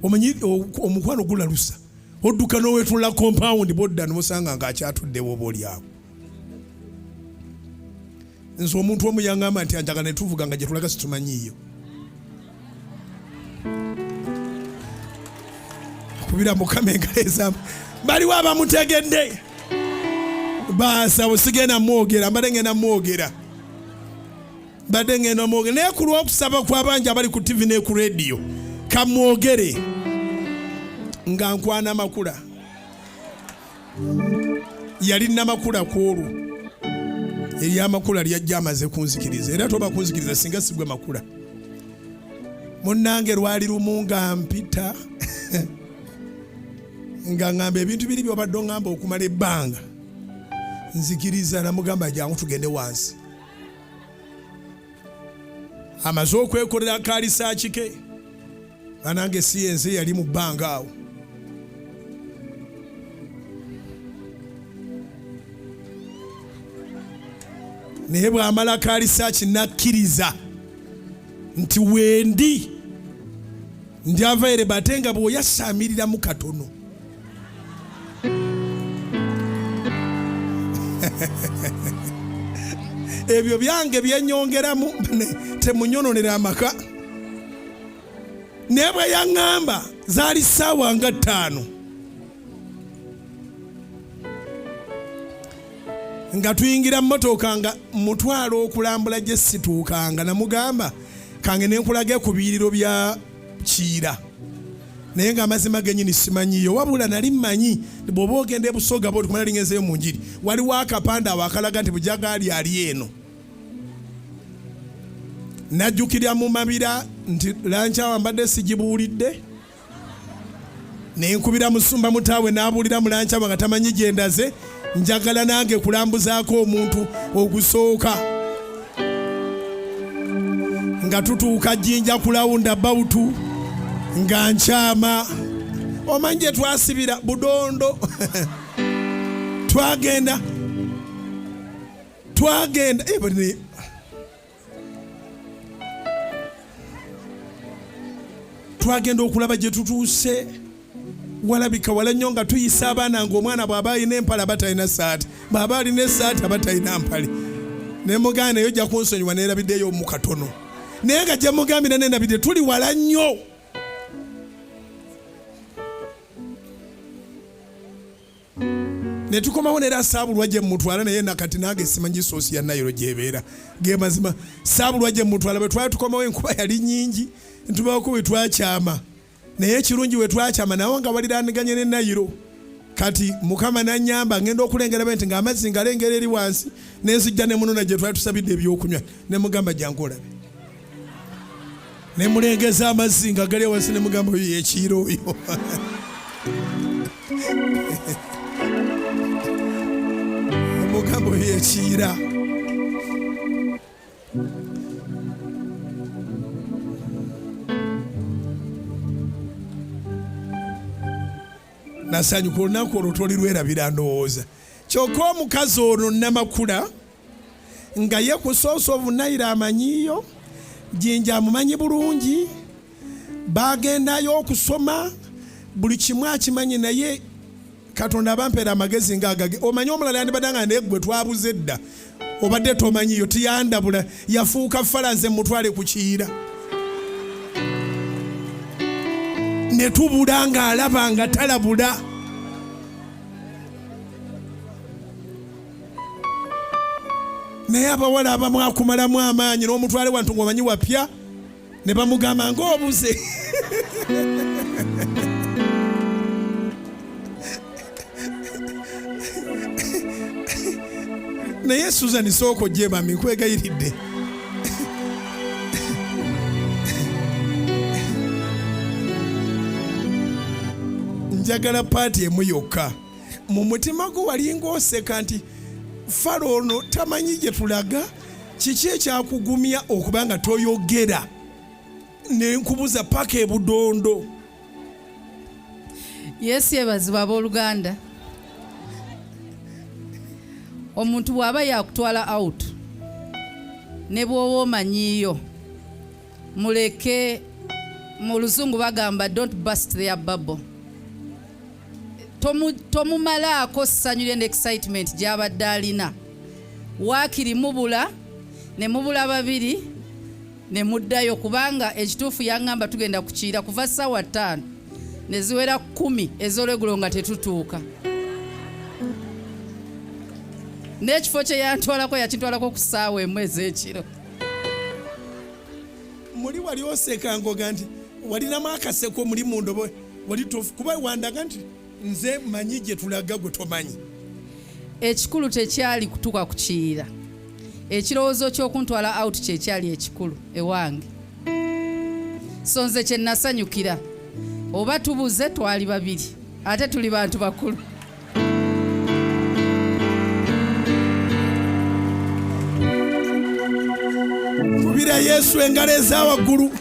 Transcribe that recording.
omanyi omukwano gulalusa odduka n'owetula compound bodda n'osanga ng'akyatuddewo boolyawo. Nze omuntu omu yangamba nti anjagala ne tuvuga nga gyetulaga situmanyiiyo. Kubira Mukama engalo ezamu baliwo abamutegedde baasa osigenda mwogera mbadde ngenda mwogera naye ku lw'okusaba kw'abangi abali ku TV ne ku radio kamwogere nga nkwana Makula yali Namakula kwolwo eryamakula lyajja amaze kunzikiriza era toba kunzikiriza singa sigwe Makula munnange lwali lumu nga mpita nga ngamba ebintu biri byobadde ngamba okumala ebbanga nzikiriza namugamba jangu tugende wansi amaze okwekolera kalisaaki ke banange siyenze yali mu bbanga awo naye bw'amala kalisaaki nakkiriza nti wendi ndi avaire bate nga bw'oyasamiriramu katono ebyo byange byenyongeramu temunyononera amaka naye bwe yaŋŋamba zaali ssaawa nga 5 nga tuyingira mmotoka nga mutwalo okulambula gye situukanga namugamba kange nenkulage ku biyiriro bya Kiira naye nga amazima genyini simanyiyo wabula nali mmanyi bw'oba ogenda ebusoga bwoti kumala lingezeyo mu njiri waliwo akapande awo akalaga nti Bujjagaali ali eno najjukira mu mabira nti lankyawa mbadde sigibuulidde nenkubira musumba mutaawe n'abuulira mu lankyawa nga tamanyi gyendaze njagala nange kulambuzaako omuntu ogusooka nga tutuuka Jjinja kulawunda bawutu nga nkyama omanyi gye twasibira Budondo twagenda okulaba gye tutuuse walabika wala nnyo nga tuyisa abaana ng'omwana bw'aba alina empale aba talina saati bw'aba alina essaati aba talina mpale ne mugamba naye ojja kunsonyiwa neerabiddeyo mu katono naye nga gye mugambira nendabidde tuli wala nnyo ne tukomawo neera saabulwa gye mutwala naye nakati nange simanyi soosi ya Nayiro gy'ebeera ge mazima saabulwa gye mutwala bwe twali tukomawo enkuba yali nnyingi ntubawoko bwe twakyama naye ekirungi we twakyama nawo nga waliraniganye ne Nayiro kati Mukama n'annyamba ngenda okulengera bwe nti ng'amazzi ngalengera eri wansi n'enzijja ne munona gye twali tusabidde ebyokunywa ne mugamba jangu olabe ne mulengeza amazzi nga gali wansi ne mugamba oyo yekiiro oyo mugamba oyo yekiira nasanyuka olunaku olwo toli lwerabira ndowooza kyokka omukazi ono Namakula nga ye ku source of Nile amanyiyo Jjinja amumanyi bulungi bagendayo okusoma buli kimu akimanyi naye Katonda abampeera amagezi ng'agage omanyi omulala yandibadde nga naye gwe twabuze dda obadde tomanyiyo tiyandabula yafuuka falanse mutwale ku Kiira ne tubula ng'alaba nga talabula naye abawala abamu akumalamu amaanyi n'omutwale wantu ng'omanyi wapya ne bamugamba ng'obuze naye Susan sooko gyebami nkwegayiridde njagala paati emu yokka mu mutima gwo wali ng'oseka nti Falo ono tamanyi gyetulaga kiki ekyakugumya okuba nga toyogera ne nkubuza paka e Budondo. Yesu yebazibwa abooluganda omuntu bw'aba yakutwala out ne bw'oba omanyiyo muleke mu luzungu bagamba don't burst their bubble. Tomumalaako ssanyu ne excitement gy'abadde alina. Waakiri mubula ne mubula babiri ne muddayo kubanga ekituufu yaŋŋamba tugenda kukiira kuva ssaawa 5 ne ziwera 10 ez'olweggulo nga tetutuuka. N'ekifo kye yantwalako yakintwalako ku ssaawa emu ez'ekiro. Muli wali oseka ngoga nti walinamu akaseko muli mu ndobo wali tofu kuba wandaga nti nze manyi gyetulaga gwe tomanyi. Ekikulu tekyali kutuuka kukiira. Ekirowoozo ky'okuntwala out kyekyali ekikulu ewange. So nze kye nasanyukira oba tubuze twali babiri ate tuli bantu bakulu. Kubira Yesu engalo eza waggulu.